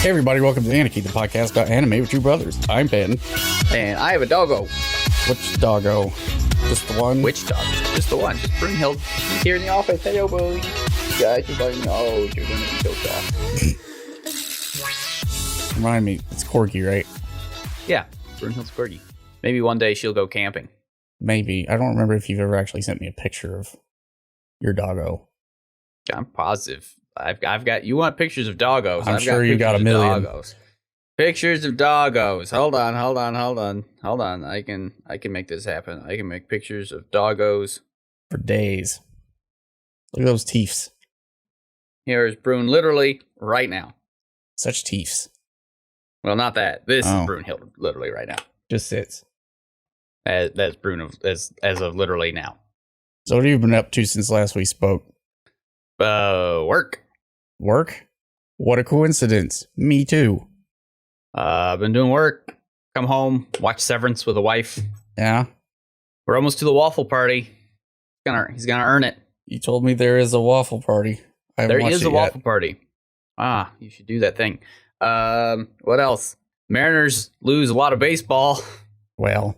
Hey everybody, welcome to Aniki, the podcast about anime with two brothers. I'm Ben. And I have a doggo. Which doggo? Just the one? Which dog? Just the one. Just Brunhild. He's here in the office. Hello, boy. Guys, you're going, oh, you're going to be so soft. Remind me, it's Corgi, right? Yeah, Brunhild's Corgi. Maybe one day she'll go camping. Maybe. I don't remember if you've ever actually sent me a picture of your doggo. I'm positive. I've got. You want pictures of doggos? I'm sure you got a million. Pictures of doggos. Hold on. I can make this happen. I can make pictures of doggos For days. Look at those teeths. Here's Brune, literally right now. Such teeths. Well, not that. This is Brunhild, literally right now. Just sits. That's Brune as of literally now. So what have you been up to since last we spoke? Work. Work? What a coincidence. Me too. I've been doing work. Come home, watch Severance with a wife. Yeah? We're almost to the waffle party. He's gonna earn it. You told me there is a waffle party. There is a waffle party. You should do that thing. What else? Mariners lose a lot of baseball. Well,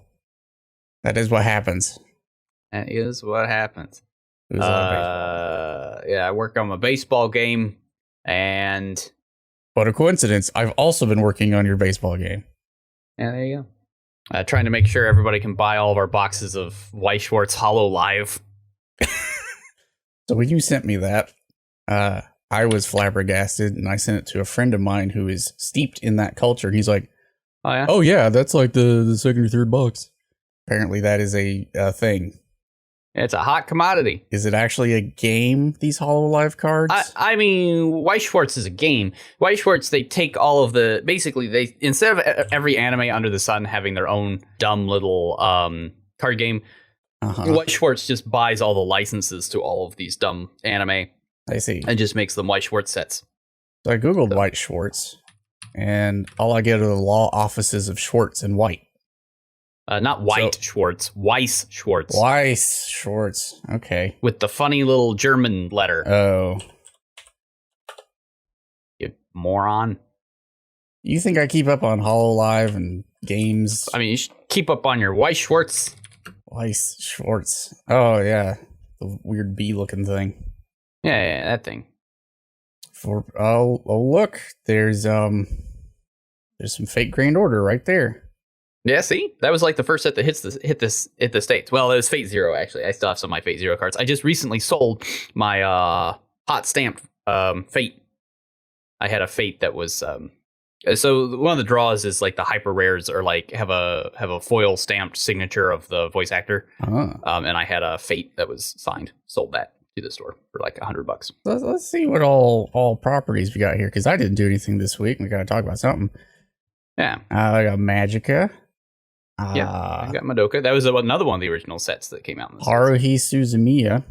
that is what happens. That is what happens. Lose a lot of baseball. Yeah, I work on my baseball game, and What a coincidence. I've also been working on your baseball game. yeah, there you go. Trying to make sure everybody can buy all of our boxes of Weiß Schwarz Hollow Live. So when you sent me that, I was flabbergasted, and I sent it to a friend of mine who is steeped in that culture. And he's like, Oh yeah, that's like the second or third box. Apparently that is a thing. it's a hot commodity. Is it actually a game, these HoloLive cards? I mean, Weiß Schwarz is a game. Weiß Schwarz, they take all of the, basically, they instead of every anime under the sun having their own dumb little card game, Weiß Schwarz just buys all the licenses to all of these dumb anime. I see. And just makes them Weiß Schwarz sets. So I googled Weiß Schwarz, and all I get are the law offices of Schwartz and White. Not White Schwartz, Weiß Schwarz. Weiß Schwarz. Okay. With the funny little German letter. Oh. You moron. You think I keep up on HoloLive and games? I mean, you should keep up on your Weiß Schwarz. Weiß Schwarz. Oh, yeah. The weird bee-looking thing. Yeah, that thing. Oh, look. There's some fake Grand Order right there. Yeah, see? That was like the first set that hit the States. Well, it was Fate Zero, actually. I still have some of my Fate Zero cards. I just recently sold my hot stamped Fate. I had a Fate that was so one of the draws is like the hyper rares are like have a foil stamped signature of the voice actor. And I had a Fate that was signed. Sold that to the store for like $100. Let's see what all properties we got here, because I didn't do anything this week. We got to talk about something. Yeah. I got Magica. Yeah, I got Madoka. That was another one of the original sets that came out in this. Haruhi Suzumiya.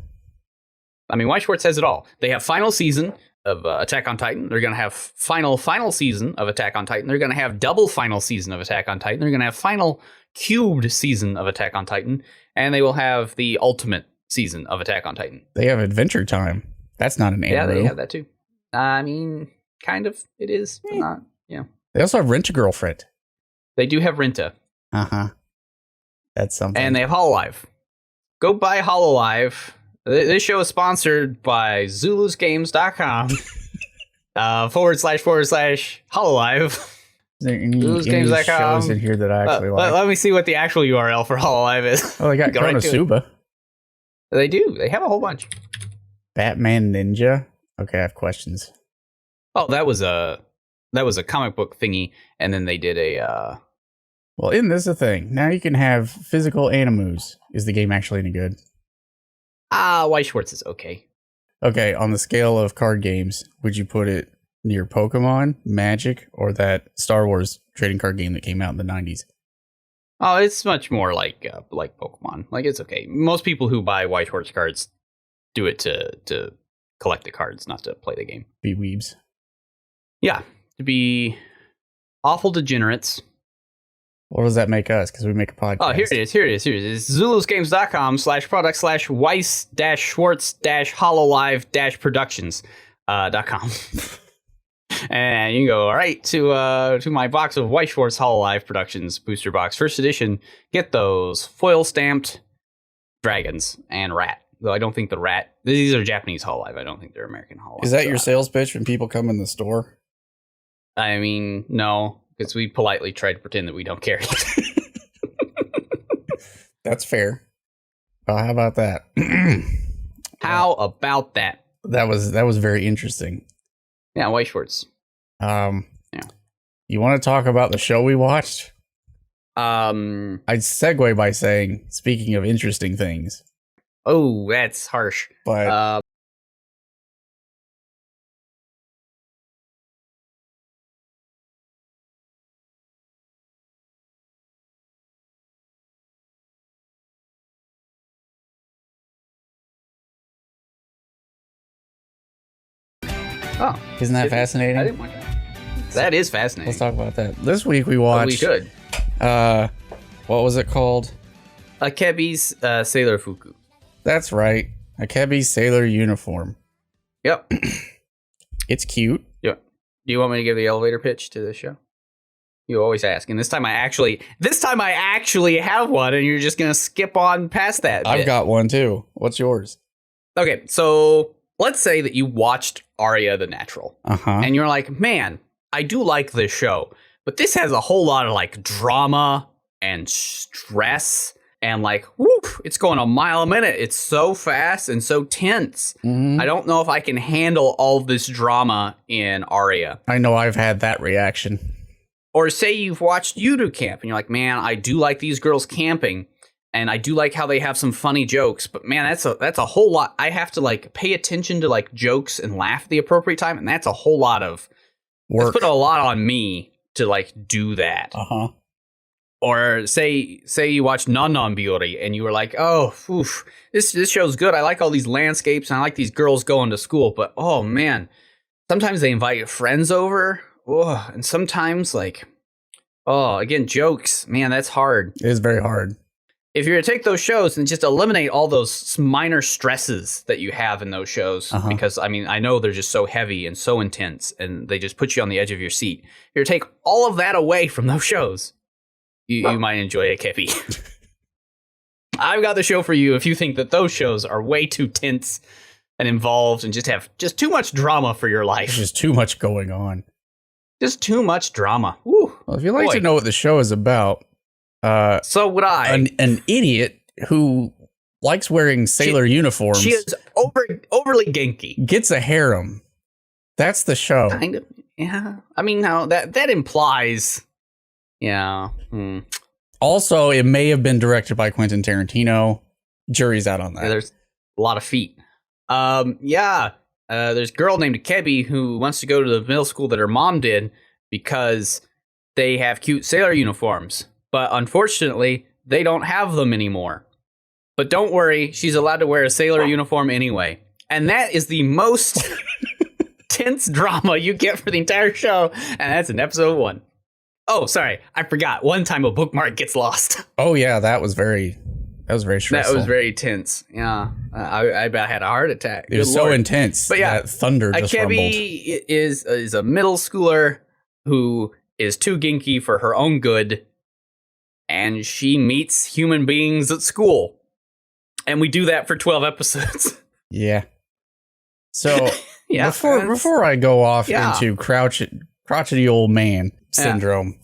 I mean, Weiß Schwarz has it all. They have final season of Attack on Titan. They're going to have final season of Attack on Titan. They're going to have double final season of Attack on Titan. They're going to have final cubed season of Attack on Titan. And they will have the ultimate season of Attack on Titan. They have Adventure Time. That's not an anime. Yeah, they have that too. I mean, kind of. It is. But not. Yeah. They also have Rent-A-Girlfriend. They do have Renta. That's something. And they have HoloLive. Go buy HoloLive. This show is sponsored by ZulusGames.com // HoloLive. Is there any shows in here that I actually like? Let me see what the actual URL for HoloLive is. Oh, they got Konosuba. They do. They have a whole bunch. Batman Ninja. Okay, I have questions. Oh, that was a comic book thingy, and then they did a. Well, isn't this a thing? Now you can have physical animus. Is the game actually any good? Weiß Schwarz is okay. Okay, on the scale of card games, would you put it near Pokemon, Magic, or that Star Wars trading card game that came out in the 90s? Oh, it's much more like Pokemon. Like, it's okay. Most people who buy Weiß Schwarz cards do it to collect the cards, not to play the game. Be weebs. Yeah, to be awful degenerates. What does that make us? Because we make a podcast. Oh, here it is. It's ZulusGames.com /product /Weiß-Schwarz-HoloLive-Productions.com. And you can go right to my box of Weiß Schwarz Hololive Productions booster box, first edition. Get those foil stamped dragons and rat. Though I don't think the rat. These are Japanese Hololive. I don't think they're American Hololive. Is that your sales pitch when people come in the store? I mean, no, because we politely try to pretend that we don't care. That's fair. How about that? How about that? That was very interesting. Yeah, Weiß Schwarz. Yeah. You want to talk about the show we watched? I'd segue by saying, speaking of interesting things. Oh, that's harsh. But oh, isn't that fascinating? I didn't watch that. That is fascinating. Let's talk about that. This week we watched. We should. What was it called? Akebi's Sailor-fuku. That's right. Akebi's Sailor uniform. Yep. It's cute. Yep. Do you want me to give the elevator pitch to this show? You always ask, and this time I actually have one, and you're just gonna skip on past that. I've got one too. What's yours? Okay, so let's say that you watched Aria the Natural, and you're like, man, I do like this show, but this has a whole lot of like drama and stress, and like, whoop, it's going a mile a minute. It's so fast and so tense. Mm-hmm. I don't know if I can handle all this drama in Aria. I know I've had that reaction. Or say you've watched Yudu Camp and you're like, man, I do like these girls camping and I do like how they have some funny jokes, but man, that's a whole lot. I have to like pay attention to like jokes and laugh at the appropriate time, and that's a whole lot of work. That's put a lot on me to like do that. Or say you watch Non Biori and you were like, oh, oof, this show's good. I like all these landscapes and I like these girls going to school, but oh man, sometimes they invite friends over. Oh, and sometimes like, oh, again, jokes, man, that's hard. It is very hard. If you're to take those shows and just eliminate all those minor stresses that you have in those shows, because I mean, I know they're just so heavy and so intense and they just put you on the edge of your seat. If you're to take all of that away from those shows, you might enjoy Akebi. I've got the show for you if you think that those shows are way too tense and involved and just have just too much drama for your life. There's just too much going on. Just too much drama. Woo. Well, if you'd like to know what the show is about, so would I. An idiot who likes wearing sailor uniforms. She is overly genki. Gets a harem. That's the show. Kind of. Yeah. I mean, now that implies. Yeah. Also, it may have been directed by Quentin Tarantino. Jury's out on that. Yeah, there's a lot of feet. Yeah. There's a girl named Akebi who wants to go to the middle school that her mom did because they have cute sailor uniforms. But unfortunately, they don't have them anymore. But don't worry, she's allowed to wear a sailor uniform anyway. And that is the most tense drama you get for the entire show. And that's in episode 1. Oh, sorry. I forgot. One time a bookmark gets lost. Oh, yeah. That was very stressful. That was very tense. Yeah. I about had a heart attack. It was so intense. But yeah, that thunder just rumbled. Akebi is a middle schooler who is too ginky for her own good. And she meets human beings at school. And we do that for 12 episodes. Yeah. So yeah, before I go off into crotchety old man syndrome,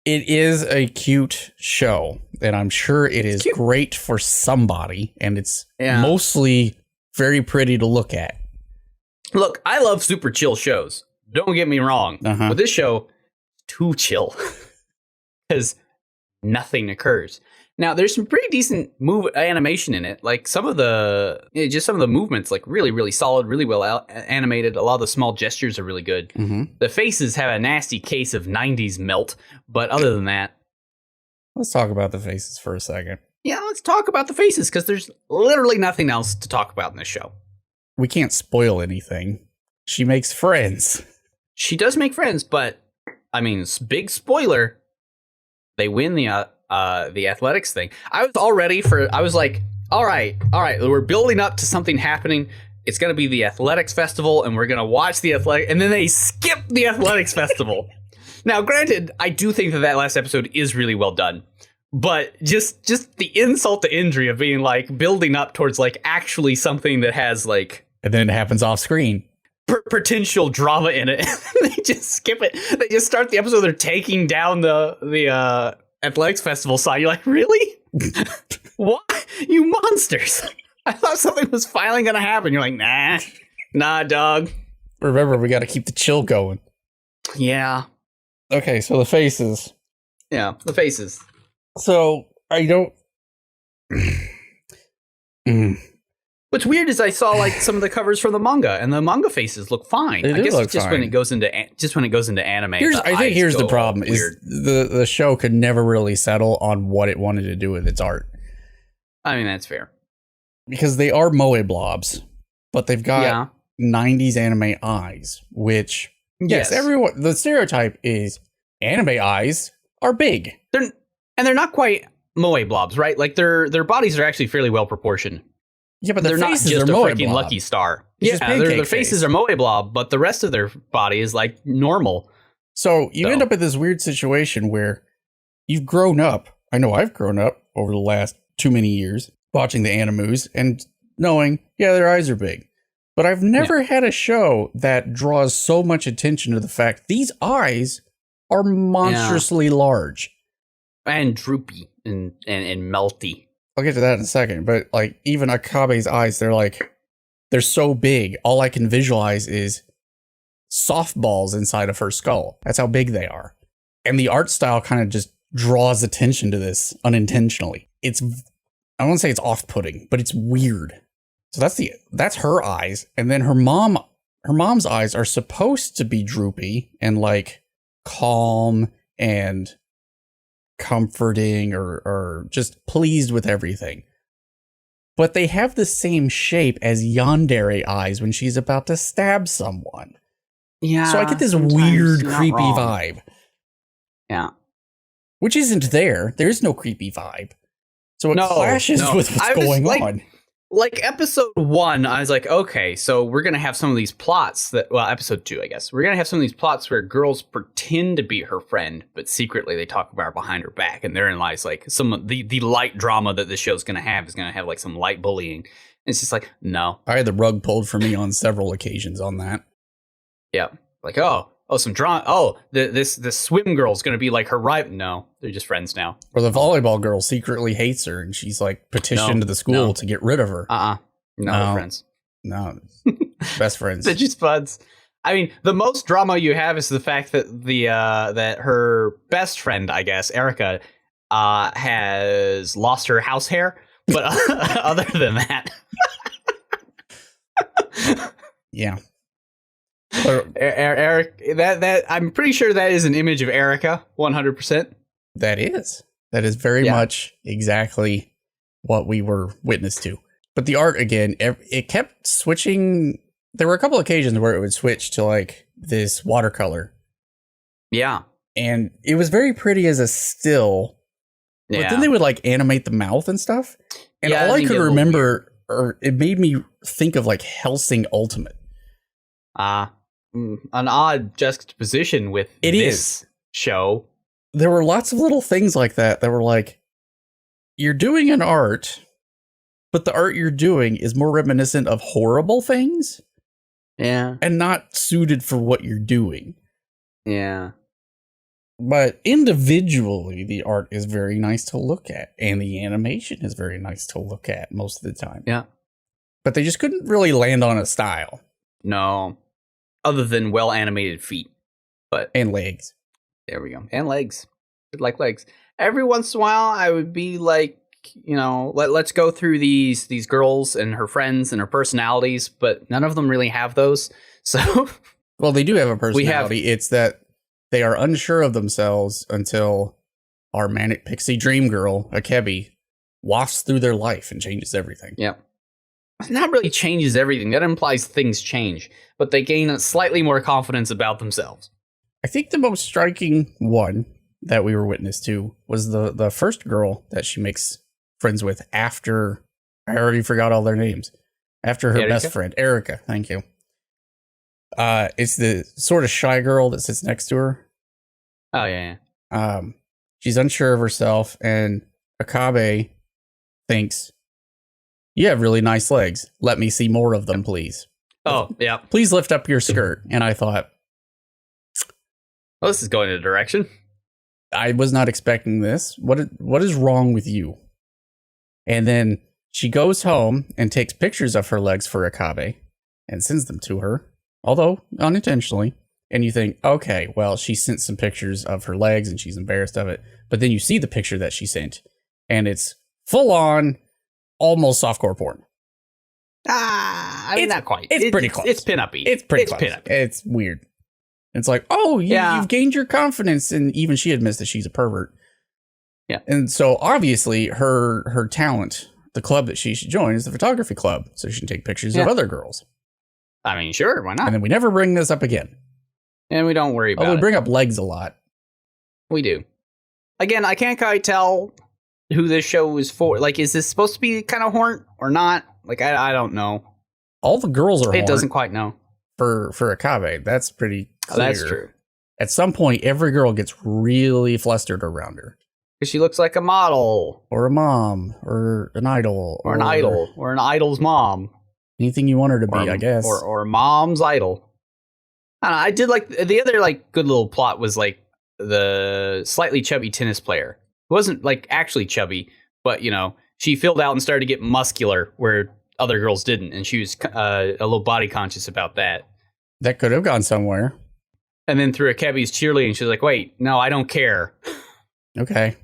it is a cute show. And I'm sure it is great for somebody. And it's mostly very pretty to look at. Look, I love super chill shows. Don't get me wrong. But this show, too chill. Because nothing occurs. Now, there's some pretty decent animation in it. Like some of the movements, like really, really solid, really well animated. A lot of the small gestures are really good. The faces have a nasty case of 90s melt. But other than that. Let's talk about the faces for a second. Yeah, let's talk about the faces because there's literally nothing else to talk about in this show. We can't spoil anything. She makes friends. She does make friends, but I mean, big spoiler. They win the athletics thing. I was all ready for. I was like, all right, we're building up to something happening. it's going to be the athletics festival, and we're going to watch the athletic, and then they skip the athletics festival. Now, granted, I do think that last episode is really well done, but just the insult to injury of being like building up towards like actually something that has like, and then it happens off screen. Potential drama in it. They just skip it. They just start the episode. They're taking down the athletics festival sign. You're like, really? What? You monsters! I thought something was finally gonna happen. You're like, nah, dog. Remember, we got to keep the chill going. Yeah. Okay, so the faces. Yeah, the faces. So I don't. What's weird is I saw like some of the covers from the manga, and the manga faces look fine. I guess it's just fine when it goes into anime. I think here's the problem: is the show could never really settle on what it wanted to do with its art. I mean, that's fair because they are moe blobs, but they've got 90s anime eyes, which yes, everyone. The stereotype is anime eyes are big. They're not quite moe blobs, right? Like their bodies are actually fairly well proportioned. Yeah, but they're not just a freaking blob. Lucky Star. Yeah, their faces are moe blob, but the rest of their body is like normal. So you end up in this weird situation where you've grown up. I know I've grown up over the last too many years watching the animus and knowing, their eyes are big. But I've never had a show that draws so much attention to the fact these eyes are monstrously large. And droopy and melty. I'll get to that in a second, but like even Akabe's eyes, they're so big. All I can visualize is softballs inside of her skull. That's how big they are. And the art style kind of just draws attention to this unintentionally. I don't want to say it's off-putting, but it's weird. So that's her eyes. And then her mom's eyes are supposed to be droopy and like calm and comforting or just pleased with everything. But they have the same shape as yandere eyes when she's about to stab someone. Yeah. So I get this weird, creepy vibe. Yeah. Which isn't there. There's no creepy vibe. So it clashes with what's going on. Like episode 1, I was like, okay, so we're going to have some of these plots episode 2, I guess. We're going to have some of these plots where girls pretend to be her friend, but secretly they talk about her behind her back. And therein lies like some of the light drama that this show's going to have like some light bullying. And it's just like, no. I had the rug pulled for me on several occasions on that. Yeah. Like, some drama. Oh, this swim girl's going to be like her rival. No, they're just friends now. Or the volleyball girl secretly hates her and she's like petitioned to the school to get rid of her. No, they're friends. No, best friends. They're just buds. I mean, the most drama you have is the fact that that her best friend, I guess, Erica, has lost her house hair. But other than that, yeah. Eric, that I'm pretty sure that is an image of Erica, 100%. That is very much exactly what we were witness to. But the art, again, it kept switching. There were a couple occasions where it would switch to like this watercolor. Yeah. And it was very pretty as a still. But then they would like animate the mouth and stuff. And all I could remember, or it made me think of like Hellsing Ultimate. An odd juxtaposition with this show. There were lots of little things like that were like, you're doing an art, but the art you're doing is more reminiscent of horrible things. Yeah. And not suited for what you're doing. Yeah. But individually, the art is very nice to look at. And the animation is very nice to look at most of the time. Yeah. But they just couldn't really land on a style. No. Other than well animated feet. And legs. There we go. And legs. Like legs. Every once in a while, I would be like, let's go through these girls and her friends and her personalities, but none of them really have those. So, well, they do have a personality. It's that they are unsure of themselves until our manic pixie dream girl, Akebi, wafts through their life and changes everything. Yeah. Not really changes everything. That implies things change, but they gain slightly more confidence about themselves. I think the most striking one that we were witness to was the first girl that she makes friends with after, I already forgot all their names. after her best friend, Erica. Thank you. It's the sort of shy girl that sits next to her. Oh, yeah. She's unsure of herself, and Akebi thinks, you have really nice legs. Let me see more of them, please. Oh, yeah. Please lift up your skirt. And I thought, well, this is going in a direction. I was not expecting this. What is wrong with you? And then she goes home and takes pictures of her legs for Akebi and sends them to her, although unintentionally. And you think, okay, well, she sent some pictures of her legs and she's embarrassed of it. But then you see the picture that she sent, and it's full on, almost softcore porn. I mean, not quite. It's pretty close. It's pin-up-y. It's pretty close. Pin-up-y. It's weird. It's like, oh, you've gained your confidence. And even she admits that she's a pervert. Yeah. And so obviously her talent, the club that she should join, is the photography club. So she can take pictures of other girls. I mean, sure, why not? And then we never bring this up again. And we don't worry about it. We bring up legs a lot. We do. Again, I can't quite tell who this show is for. Like, is this supposed to be kind of horny or not? Like, I don't know. All the girls are horny. It doesn't quite know. For Akebi, that's pretty clear. That's true. At some point, every girl gets really flustered around her. Because she looks like a model. Or a mom. Or an idol. Or an idol. Or an idol's mom. Anything you want her to be, I guess. Or mom's idol. I don't know, I did like the other like good little plot was like the slightly chubby tennis player. It wasn't like actually chubby, but you know, she filled out and started to get muscular where other girls didn't, and she was a little body conscious about that. That could have gone somewhere. And then through Akebi's cheerleading, she's like, "Wait, no, I don't care." Okay.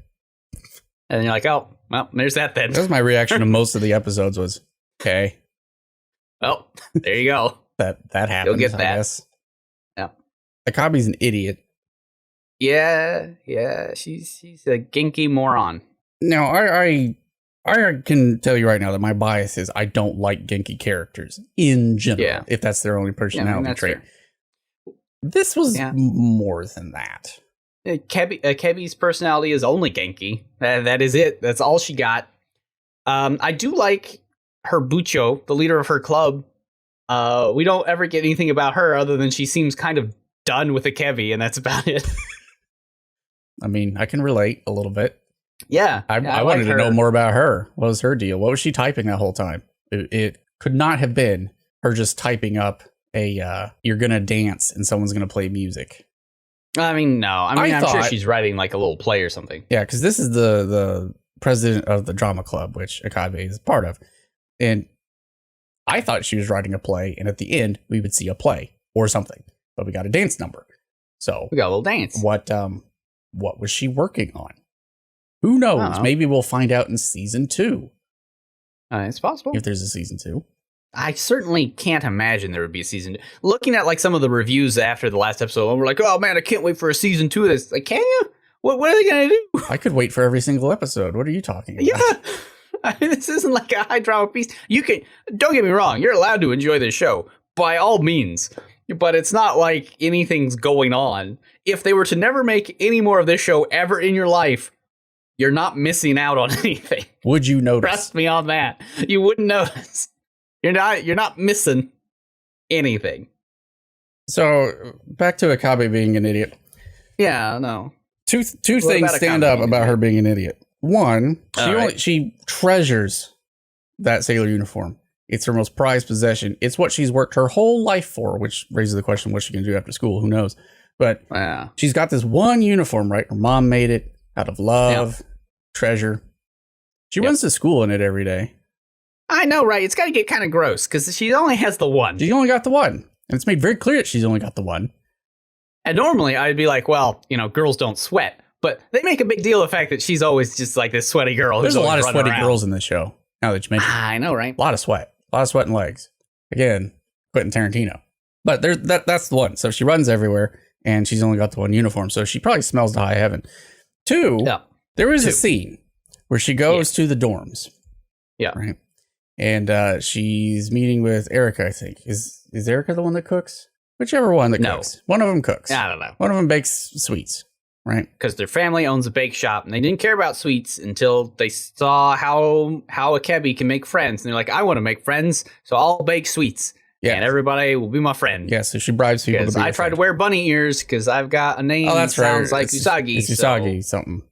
And you're like, "Oh, well, there's that then." That was my reaction to most of the episodes. Was okay. Well, there you go. that happens. You'll get that. I guess. Yeah. Akebi's an idiot. Yeah, she's a ginky moron. Now, I can tell you right now that my bias is I don't like ginky characters in general, if that's their only personality trait. Fair. This was more than that. Akebi's personality is only ginky. That is it. That's all she got. I do like her Bucho, the leader of her club. We don't ever get anything about her other than she seems kind of done with Akebi, and that's about it. I mean, I can relate a little bit. Yeah. I wanted to know more about her. What was her deal? What was she typing that whole time? It could not have been her just typing up a, you're going to dance and someone's going to play music. I mean, no. I'm sure she's writing like a little play or something. Yeah, because this is the president of the drama club, which Akebi is part of. And I thought she was writing a play, and at the end, we would see a play or something. But we got a dance number. So we got a little dance. What was she working on? Who knows? Maybe we'll find out in season 2. It's possible. If there's a season 2. I certainly can't imagine there would be a season 2. Looking at like some of the reviews after the last episode, we're like, oh man, I can't wait for a season 2 of this. Like, can you? What are they going to do? I could wait for every single episode. What are you talking about? Yeah. I mean, this isn't like a high drama piece. You can, don't get me wrong, you're allowed to enjoy this show by all means. But it's not like anything's going on. If they were to never make any more of this show ever in your life, you're not missing out on anything. Would you notice? Trust me on that. You wouldn't notice. You're not missing anything. So back to Akebi being an idiot. Yeah, no. Two things stand up about her being an idiot. One, she treasures that sailor uniform. It's her most prized possession. It's what she's worked her whole life for, which raises the question, what's she going to do after school? Who knows? But she's got this one uniform, right? Her mom made it out of love, treasure. She runs to school in it every day. I know, right? It's got to get kind of gross because she only has the one. She only got the one. And it's made very clear that she's only got the one. And normally I'd be like, well, you know, girls don't sweat. But they make a big deal of the fact that she's always just like this sweaty girl. There's a lot of sweaty girls in this show. Now that you mention it. I know, right? A lot of sweat. A lot of sweat and legs. Again, Quentin Tarantino. But that's the one. So she runs everywhere, and she's only got the one uniform. So she probably smells to high heaven. 2, there is a scene where she goes to the dorms. Yeah. Right? And she's meeting with Erica, I think. Is Erica the one that cooks? Whichever one that cooks. One of them cooks. I don't know. One of them bakes sweets. Right. Because their family owns a bake shop, and they didn't care about sweets until they saw how Akebi can make friends. And they're like, I want to make friends, so I'll bake sweets. Yeah. And everybody will be my friend. Yeah, so she bribes people to be I tried to wear bunny ears because I've got a name that sounds like Usagi. It's Usagi something.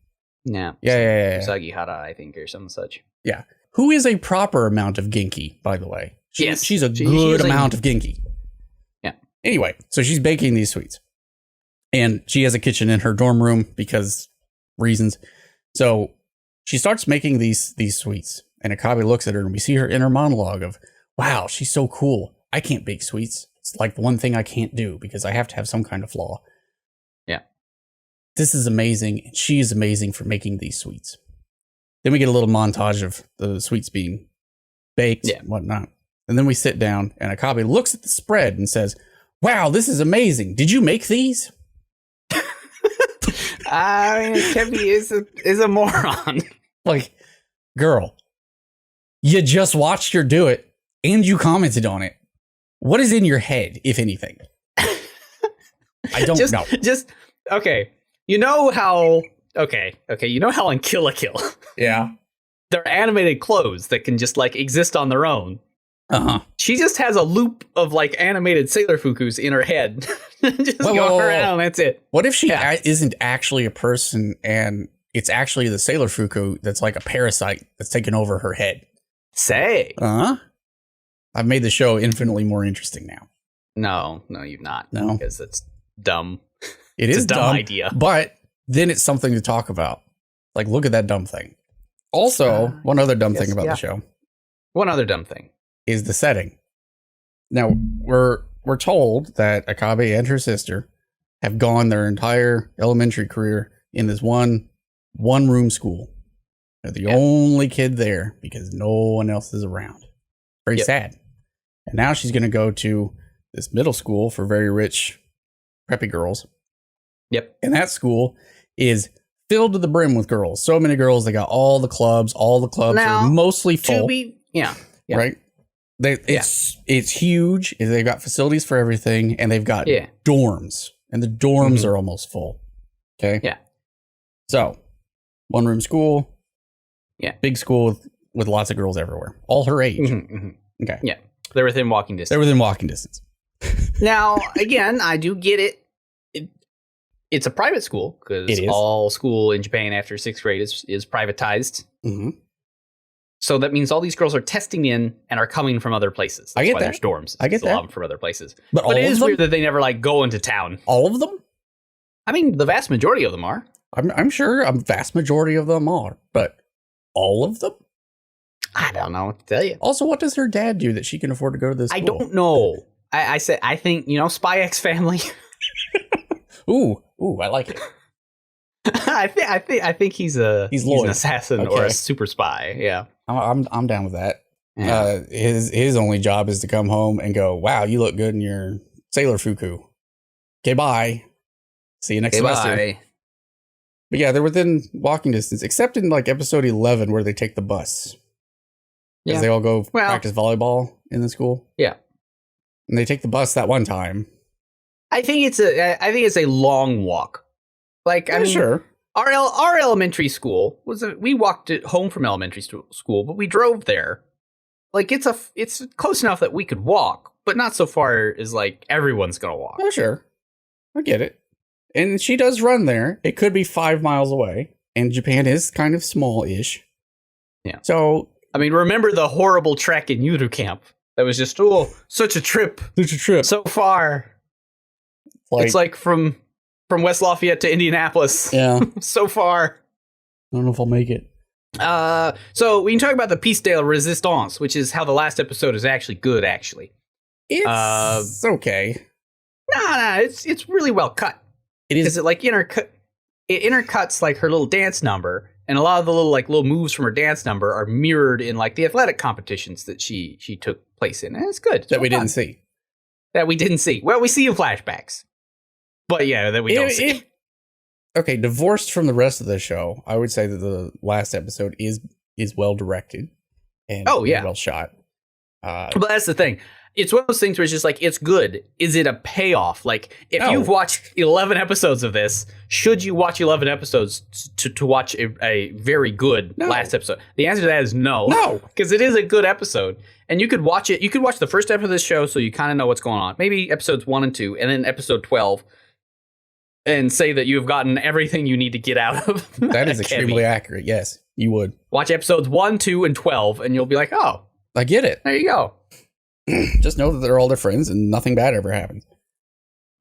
Yeah. Yeah. Usagi Hara, I think, or something such. Yeah. Who is a proper amount of Genki, by the way. She's a good amount of Genki. Yeah. Anyway, so she's baking these sweets. And she has a kitchen in her dorm room because reasons. So she starts making these sweets. And Akebi looks at her and we see her inner monologue of, wow, she's so cool. I can't bake sweets. It's like the one thing I can't do because I have to have some kind of flaw. Yeah. This is amazing. And she is amazing for making these sweets. Then we get a little montage of the sweets being baked and whatnot. And then we sit down and Akebi looks at the spread and says, wow, this is amazing. Did you make these? I mean, Akebi is a moron. Like, girl, you just watched her do it and you commented on it. What is in your head, if anything? I don't know. Okay. You know how you know how on Kill la Kill. Yeah. There are animated clothes that can just like exist on their own. Uh-huh. She just has a loop of like animated Sailor-fukus in her head. Just going around, that's it. What if she isn't actually a person and it's actually the Sailor-fuku that's like a parasite that's taken over her head? Say. Uh-huh. I've made the show infinitely more interesting now. No, you've not. No. Because it's dumb. It's a dumb idea. But then it's something to talk about. Like, look at that dumb thing. Also, one other dumb thing about the show. One other dumb thing. Is the setting. Now, we're told that Akebi and her sister have gone their entire elementary career in this one room school. They're the only kid there because no one else is around. Very sad. And now she's going to go to this middle school for very rich preppy girls. Yep. And that school is filled to the brim with girls. So many girls. They got all the clubs. All the clubs are mostly full. Right? It's huge. They've got facilities for everything. And they've got dorms. And the dorms are almost full. Okay? Yeah. So, one room school. Yeah. Big school with lots of girls everywhere. All her age. Okay. Yeah. They're within walking distance. Now, again, I do get it. It's a private school because all school in Japan after 6th grade is privatized. Mm-hmm. So that means all these girls are testing in and are coming from other places. That's why there's dorms. I get that. A lot of them from other places. But it is weird that they never like go into town. All of them? I mean, the vast majority of them are. I'm sure a vast majority of them are. But all of them? I don't know what to tell you. Also, what does her dad do that she can afford to go to this school? I don't know. I think, Spy X Family. Ooh, I like it. I think he's an assassin or a super spy. Yeah, I'm down with that. Yeah. His only job is to come home and go, wow, you look good in your Sailor-fuku. Okay, bye. See you next semester. Bye. But yeah, they're within walking distance, except in like episode 11 where they take the bus. Because they all go practice volleyball in the school. Yeah. And they take the bus that one time. I think it's a long walk. Like, I mean, sure. Our elementary school we walked it home from elementary school, but we drove there. Like, it's close enough that we could walk, but not so far as like everyone's gonna walk. Oh, sure. I get it. And she does run there. It could be 5 miles away. And Japan is kind of small-ish. Yeah. So, I mean, remember the horrible trek in Yuru Camp? That was just, such a trip. So far. It's like from West Lafayette to Indianapolis. Yeah. So far. I don't know if I'll make it. So we can talk about the Piece de la Resistance, which is how the last episode is actually good, actually. It's okay. Nah, it's really well cut. It is. Because it like intercuts like her little dance number, and a lot of the little moves from her dance number are mirrored in like the athletic competitions that she took place in. And it's good. It's didn't see. That we didn't see. Well, we see in flashbacks. But yeah, that we don't see. Okay, divorced from the rest of the show, I would say that the last episode is well directed and well shot. But that's the thing. it's one of those things where it's just like, it's good. Is it a payoff? Like, if you've watched 11 episodes of this, should you watch 11 episodes to watch a very good last episode? The answer to that is no. No. Because it is a good episode. And you could watch it. You could watch the first episode of this show so you kind of know what's going on. Maybe episodes 1 and 2, and then episode 12. And say that you have gotten everything you need to get out of that is extremely accurate. Yes, you would. Watch episodes 1, 2, and 12, and you'll be like, oh. I get it. There you go. Just know that they're all their friends and nothing bad ever happens.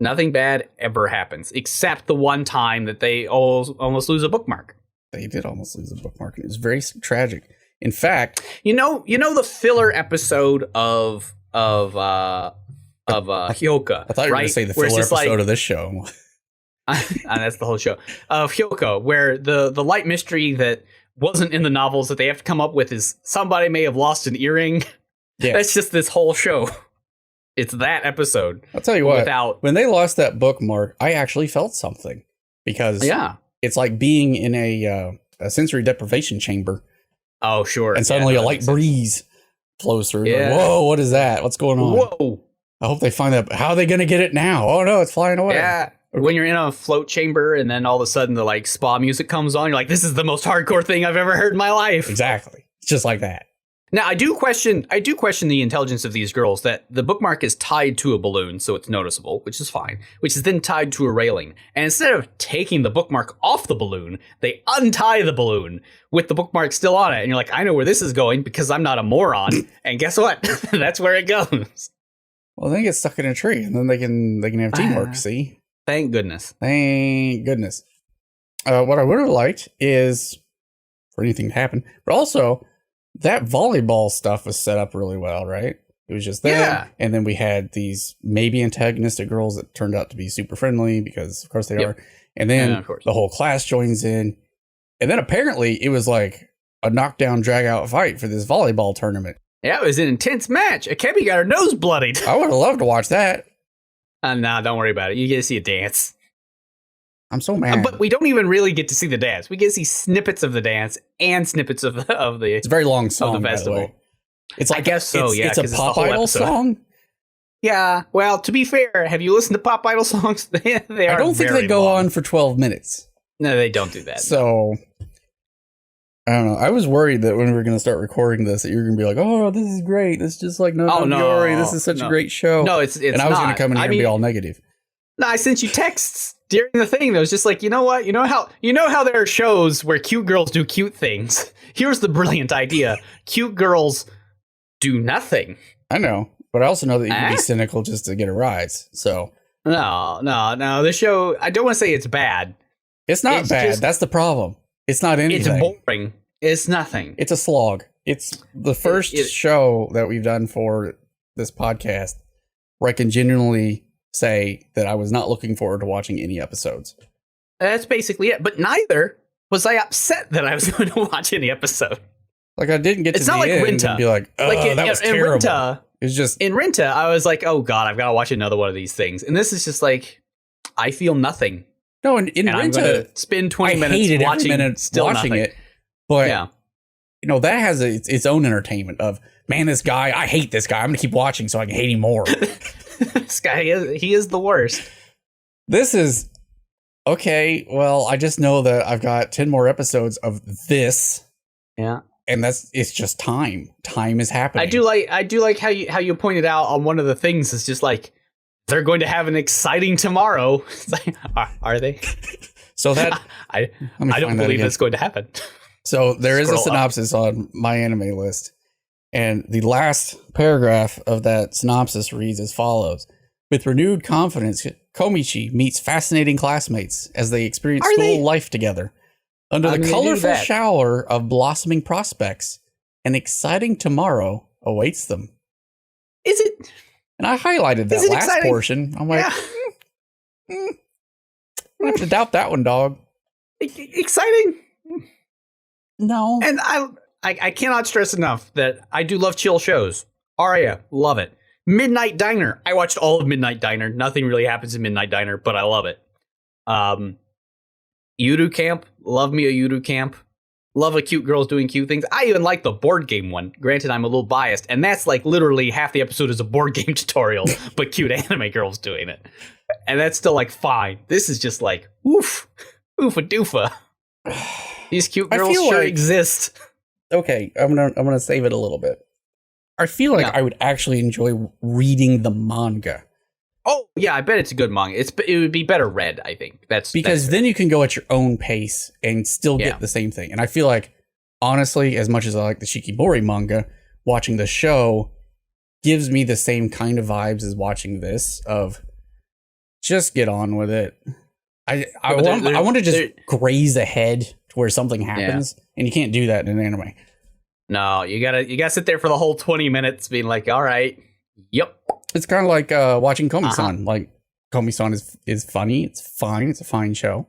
Nothing bad ever happens, except the one time that they almost lose a bookmark. They did almost lose a bookmark. It was very tragic. In fact, you know the filler episode of Hyoka. I thought you were going to say the filler episode of this show. That's the whole show of Hyoka, where the light mystery that wasn't in the novels that they have to come up with is somebody may have lost an earring. Yes. That's just this whole show. It's that episode. I'll tell you what, when they lost that bookmark, I actually felt something because it's like being in a sensory deprivation chamber. Oh, sure. And suddenly a light breeze flows through. Yeah. Like, whoa, what is that? What's going on? Whoa. I hope they find that. How are they going to get it now? Oh, no, it's flying away. Yeah. When you're in a float chamber and then all of a sudden the like spa music comes on, you're like, this is the most hardcore thing I've ever heard in my life. Exactly. It's just like that. Now, I do question the intelligence of these girls, that the bookmark is tied to a balloon, so it's noticeable, which is fine, which is then tied to a railing. And instead of taking the bookmark off the balloon, they untie the balloon with the bookmark still on it. And you're like, I know where this is going because I'm not a moron. And guess what? That's where it goes. Well, they get stuck in a tree and then they can have teamwork, see? Thank goodness. Thank goodness. What I would have liked is for anything to happen, but also that volleyball stuff was set up really well, right? It was just there, and then we had these maybe antagonistic girls that turned out to be super friendly because, of course, they are. And then the whole class joins in, and then apparently it was like a knockdown, drag out fight for this volleyball tournament. Yeah, it was an intense match. Akebi got her nose bloodied. I would have loved to watch that. Nah, don't worry about it. You get to see a dance. I'm so mad. But we don't even really get to see the dance. We get to see snippets of the dance and snippets of the It's a very long song, of the festival. By the way. It's like, I guess so, it's a Pop Idol song? Yeah, well, to be fair, have you listened to Pop Idol songs? I don't think they go on for 12 minutes. No, they don't do that. So, I don't know. I was worried that when we were going to start recording this, that you were going to be like, oh, this is great. This is just like Yori. This is such a great show. No, it's and I was going to come in here and be all negative. No, I sent you texts during the thing that was just like, you know what? You know how there are shows where cute girls do cute things? Here's the brilliant idea. Cute girls do nothing. I know, but I also know that you can be cynical just to get a rise. So No. The show, I don't want to say it's bad. It's not bad. That's the problem. It's not anything. It's boring. It's nothing. It's a slog. It's the first show that we've done for this podcast where I can genuinely say that I was not looking forward to watching any episodes. That's basically it. But neither was I upset that I was going to watch any episode. Like, I didn't get to the end and be like, oh, that was terrible. It's just in Renta, I was like, oh God, I've got to watch another one of these things. And this is just like, I feel nothing. No, in Renta, I'm going to spend 20 minutes watching it. But, you know, that has its own entertainment of, man, this guy, I hate this guy. I'm going to keep watching so I can hate him more. This guy, he is the worst. This is, okay, well, I just know that I've got 10 more episodes of this. Yeah. And it's just time. Time is happening. I do like how you pointed out on one of the things. It's just like, they're going to have an exciting tomorrow. It's like, are they? So that I don't believe that's going to happen. So there is a synopsis on my anime list, and the last paragraph of that synopsis reads as follows: with renewed confidence, Komichi meets fascinating classmates as they experience school life together. Under the colorful shower of blossoming prospects, an exciting tomorrow awaits them. Is it? And I highlighted that last portion. I'm like, I have to doubt that one, dog. Exciting? No. And I cannot stress enough that I do love chill shows. Aria, love it. Midnight Diner. I watched all of Midnight Diner. Nothing really happens in Midnight Diner, but I love it. Yuru Camp. Love me a Yuru Camp. Love a cute girls doing cute things. I even like the board game one. Granted, I'm a little biased, and that's like literally half the episode is a board game tutorial, but cute anime girls doing it. And that's still like fine. This is just like, oofa doofa. These cute girls sure exist. Okay, I'm gonna save it a little bit. I feel like I would actually enjoy reading the manga. Oh yeah, I bet it's a good manga. It would be better read, I think. Because then you can go at your own pace and still get the same thing. And I feel like, honestly, as much as I like the Shikibori manga, watching the show gives me the same kind of vibes as watching this. Of just get on with it. I want to just graze ahead to where something happens, and you can't do that in an anime. No, you gotta sit there for the whole 20 minutes, being like, all right, yep. It's kind of like watching Komi-san. Like, Komi-san is funny. It's fine. It's a fine show.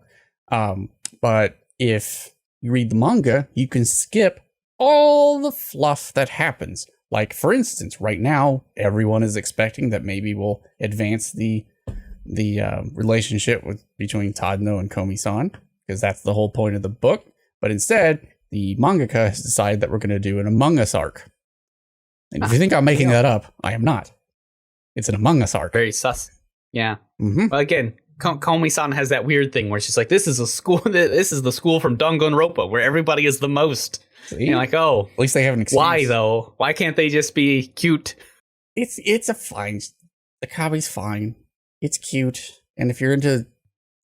But if you read the manga, you can skip all the fluff that happens. Like, for instance, right now, everyone is expecting that maybe we'll advance the relationship between Tadano and Komi-san, because that's the whole point of the book. But instead, the mangaka has decided that we're going to do an Among Us arc. And if you think I'm making that up, I am not. It's an Among Us arc. Very sus. Yeah. Mm-hmm. Well, again, Komi-san has that weird thing where she's like, this is a school. This is the school from Danganronpa where everybody is the most. See? You're like, oh. At least they have an excuse. Why, though? Why can't they just be cute? It's a fine. Akabi's fine. It's cute. And if you're into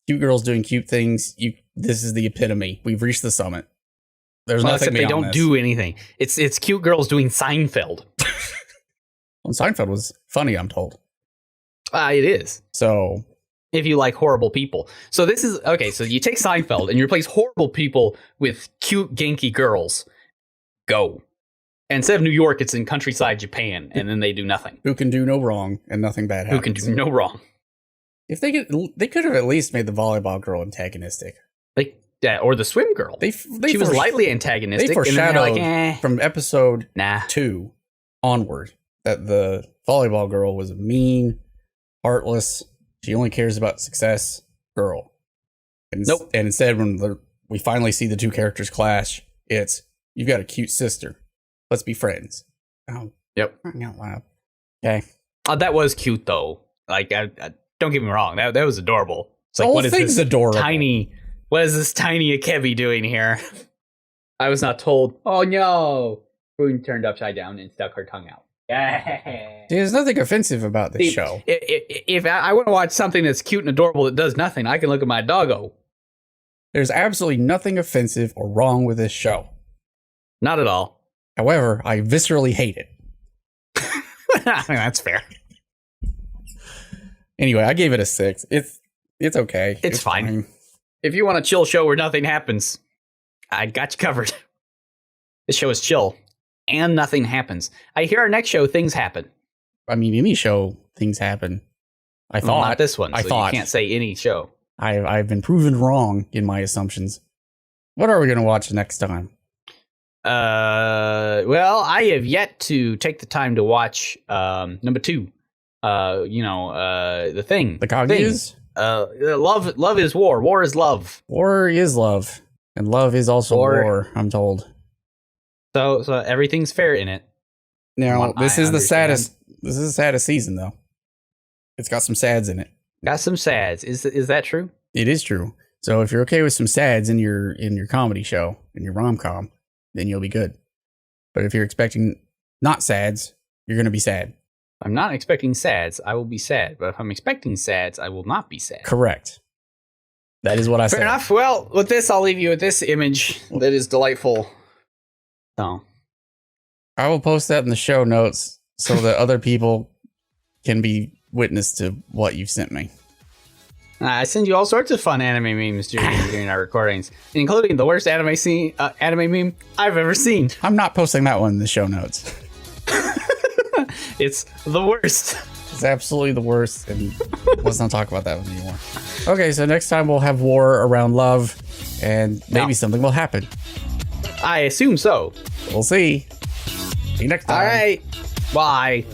cute girls doing cute things, this is the epitome. We've reached the summit. There's nothing beyond they don't do anything. It's cute girls doing Seinfeld. Well, Seinfeld was funny, I'm told. It is. So, if you like horrible people. So this is, okay, so you take Seinfeld and you replace horrible people with cute, ganky girls. Go. And instead of New York, it's in countryside Japan, and then they do nothing. Who can do no wrong, and nothing bad happens. Who can do no wrong. If they could have at least made the volleyball girl antagonistic. Or the swim girl. She was lightly antagonistic. They foreshadowed from episode 2 onward that the volleyball girl was a mean, heartless, she only cares about success girl. And instead, when we finally see the two characters clash, it's, you've got a cute sister. Let's be friends. Oh, yep. Wow. Okay. That was cute, though. Like, don't get me wrong. That was adorable. It's like, what is this adorable? What is this tiny Akebi doing here? I was not told. Oh, no. Spoon turned upside down and stuck her tongue out. There's nothing offensive about this show. If I want to watch something that's cute and adorable that does nothing, I can look at my doggo. There's absolutely nothing offensive or wrong with this show. Not at all. However, I viscerally hate it. I mean, that's fair. Anyway, I gave it a 6. It's okay. It's fine. If you want a chill show where nothing happens, I got you covered. This show is chill. And nothing happens. I hear our next show, things happen. I mean, any show, things happen. I thought. Not this one. You can't say any show. I've been proven wrong in my assumptions. What are we going to watch next time? Well, I have yet to take the time to watch number 2. The Thing. The Kaguya's? Love is war. War is love. War is love. And love is also war, I'm told. So everything's fair in it. Now, this is the saddest season, though. It's got some sads in it. Got some sads. Is that true? It is true. So if you're okay with some sads in your comedy show, in your rom-com, then you'll be good. But if you're expecting not sads, you're going to be sad. If I'm not expecting sads, I will be sad. But if I'm expecting sads, I will not be sad. Correct. That is what I said. Fair enough. Well, with this, I'll leave you with this image that is delightful. So I will post that in the show notes so that other people can be witness to what you've sent me. I send you all sorts of fun anime memes during our recordings, including the worst anime meme I've ever seen. I'm not posting that one in the show notes. It's the worst. It's absolutely the worst, and let's not talk about that one anymore. Okay, so next time we'll have war around love, and maybe something will happen. I assume so. We'll see. See you next time. All right. Bye.